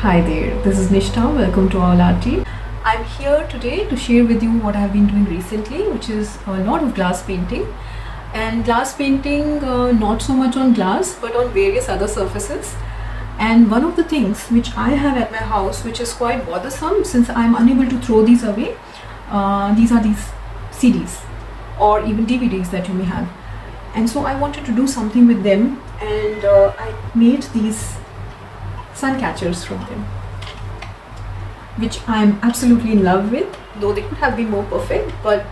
Hi there, this is Nishta. Welcome to all our team. I'm here today to share with you what I've been doing recently, which is a lot of glass painting. And glass painting, not so much on glass, but on various other surfaces. And one of the things which I have at my house, which is quite bothersome since I'm unable to throw these away, these are these CDs or even DVDs that you may have. And so I wanted to do something with them, and I made these Suncatchers from them, which I'm absolutely in love with, though they could have been more perfect, but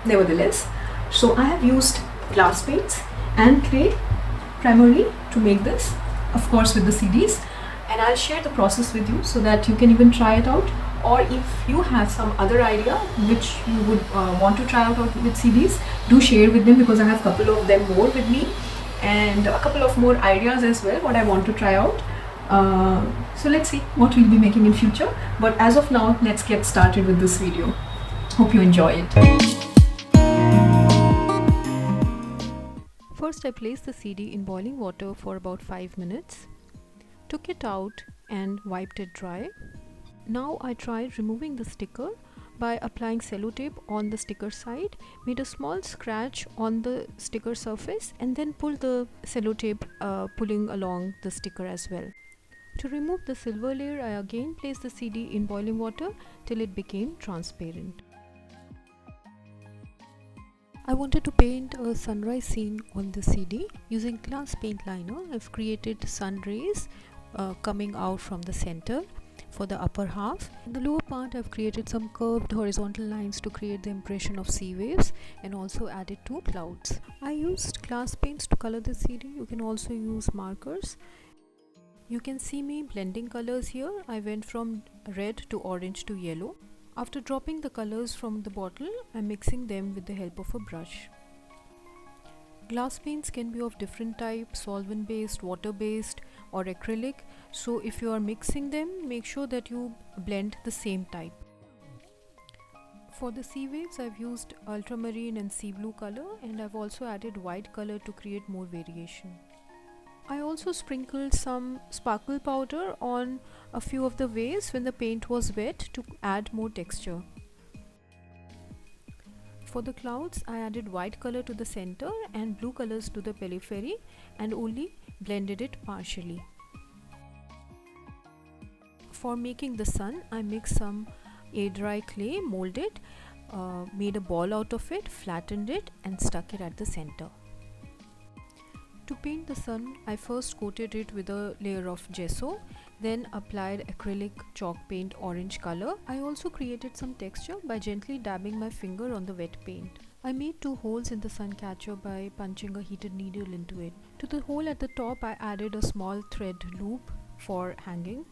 nevertheless. So I have used glass paints and clay primarily to make this, of course with the CDs, and I'll share the process with you so that you can even try it out, or if you have some other idea which you would want to try out with CDs, do share with them, because I have a couple of them more with me and a couple of more ideas as well what I want to try out. So let's see what we'll be making in future, but as of now, let's get started with this video. Hope you enjoy it. First, I placed the CD in boiling water for about 5 minutes, took it out and wiped it dry. Now I tried removing the sticker by applying sellotape on the sticker side, made a small scratch on the sticker surface, and then pulled the sellotape pulling along the sticker as well. To remove the silver layer, I again placed the CD in boiling water till it became transparent. I wanted to paint a sunrise scene on the CD. Using glass paint liner, I've created sun rays coming out from the center for the upper half. In the lower part, I've created some curved horizontal lines to create the impression of sea waves and also added two clouds. I used glass paints to color the CD. You can also use markers. You can see me blending colors here. I went from red to orange to yellow. After dropping the colors from the bottle, I'm mixing them with the help of a brush. Glass paints can be of different types, solvent based, water based or acrylic. So if you are mixing them, make sure that you blend the same type. For the sea waves, I've used ultramarine and sea blue color, and I've also added white color to create more variation. I also sprinkled some sparkle powder on a few of the waves when the paint was wet to add more texture. For the clouds, I added white color to the center and blue colors to the periphery and only blended it partially. For making the sun, I mixed some air dry clay, molded, made a ball out of it, flattened it and stuck it at the center. To paint the sun, I first coated it with a layer of gesso, then applied acrylic chalk paint orange color. I also created some texture by gently dabbing my finger on the wet paint. I made two holes in the Suncatcher by punching a heated needle into it. To the hole at the top, I added a small thread loop for hanging.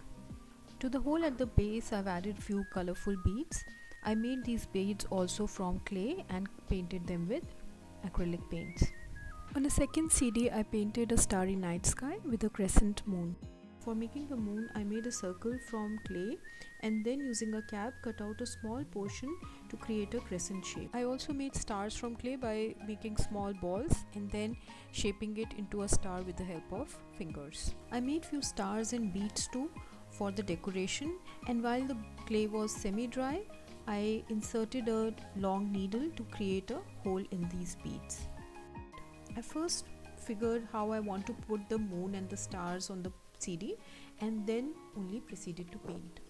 To the hole at the base, I've added few colorful beads. I made these beads also from clay and painted them with acrylic paints. On a second CD, I painted a starry night sky with a crescent moon. For making the moon, I made a circle from clay and then using a cap cut out a small portion to create a crescent shape. I also made stars from clay by making small balls and then shaping it into a star with the help of fingers. I made few stars and beads too for the decoration, and while the clay was semi-dry, I inserted a long needle to create a hole in these beads. I first figured how I want to put the moon and the stars on the CD and then only proceeded to paint.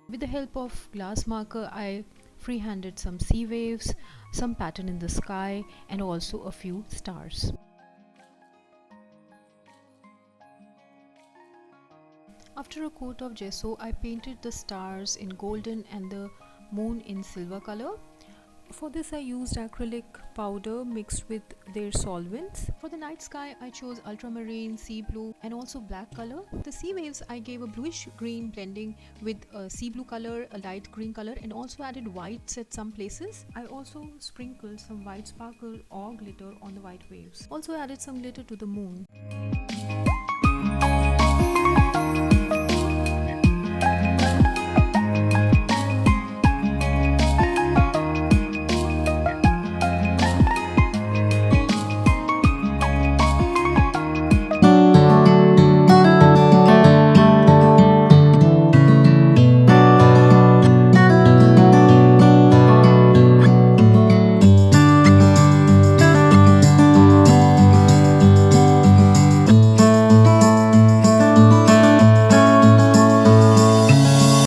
With the help of glass marker, I freehanded some sea waves, some pattern in the sky and also a few stars. After a coat of gesso, I painted the stars in golden and the moon in silver color. For this, I used acrylic powder mixed with their solvents. For the night sky, I chose ultramarine, sea blue and also black color. The sea waves, I gave a bluish green blending with a sea blue color, a light green color and also added whites at some places. I also sprinkled some white sparkle or glitter on the white waves. Also added some glitter to the moon.